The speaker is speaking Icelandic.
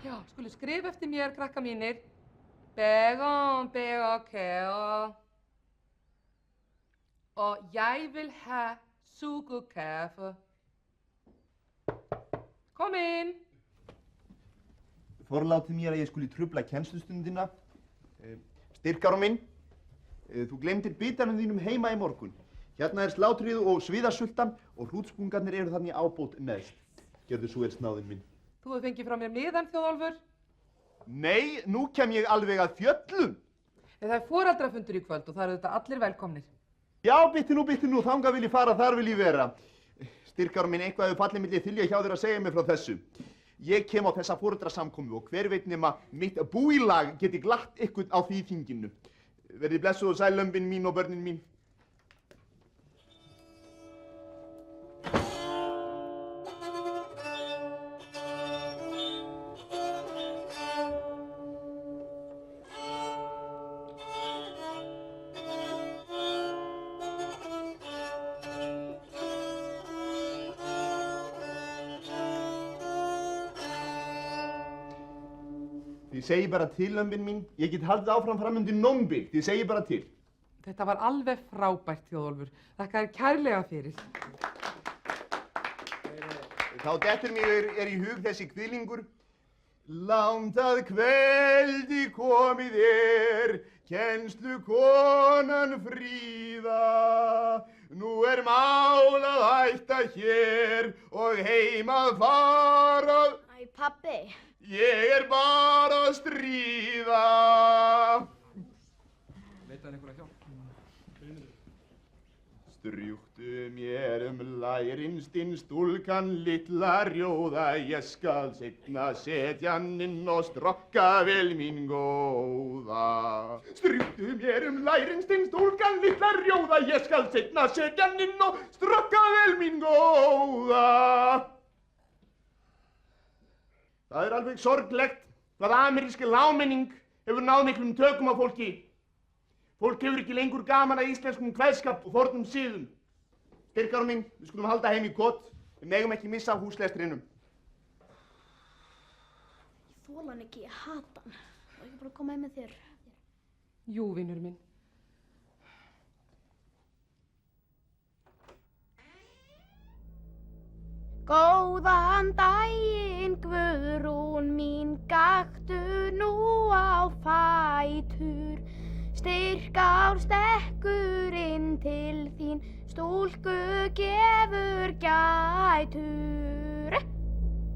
Já, skulu skrifa eftir mér, krakka mínir. Bega, kære. Og jeg vil have sugekaffe. Kom inn. Forlátið mér að ég skuli trufla kennslustundina. Styrkára minn, þú gleymdir bitanum þínum heima í morgun. Hérna slátrið og sviðasultan og hrútspungarnir eru þannig ábót neðst. Gjörðu svo snáðinn minn. Þú hefur fengið frá mér miðan, Þjóðólfur. Nei, nú kem ég alveg að fjöllum. Það foreldrafundur í kvöld og það eru þetta allir velkomnir. Já, bitti nú, þangað vil ég fara, þar vil ég vera. Styrkára minn, eitthvað hefur fallið milli þilja hjá þér að segja mér frá þessu. Ég kem á þessa foreldrasamkomu og hver veit nema mitt búilag geti glatt ykkur á því þinginu. Verði blessuð og sæl lömbin mín og börnin mín. Þið segi bara til, lömbin mín. Ég get haldið áfram fram undir nómbygg. Þið segi bara til. Þetta var alveg frábært, Þjóðólfur. Þakka þér kærlega fyrir. Þá dettur mér í hug þessi kviðlingur. Langt að kveldi komið kennslukonan Fríða. Nú mál að hætta hér og heim að fara. Æ, pabbi. Ég bara að stríða. Leitaði einhverja hjálp? Strjúktu mér lærin stinn stúlkan litla rjóða. Ég skal seinna setja hann inn og strokka vel mín góða. Strjúktu mér lærin stinn stúlkan litla rjóða. Ég skal seinna setja hann inn og strokka vel mín góða. Það alveg sorglegt hvað amerísk lágmenning hefur náð miklum tökum á fólki. Fólk hefur ekki lengur gaman að íslenskum kveðskap og fornum siðum. Styrkára minn, við skulum halda heim í kot. Við megum ekki missa af húslestrinum. Ég þola hann ekki, ég hata hann. Má ekki bara koma heim með þér? Jú, vinur minn. Góðan daginn, Guðrún mín, gakktu nú á fætur. Styrkár stekkur inn til þín, stúlku gefur gætur.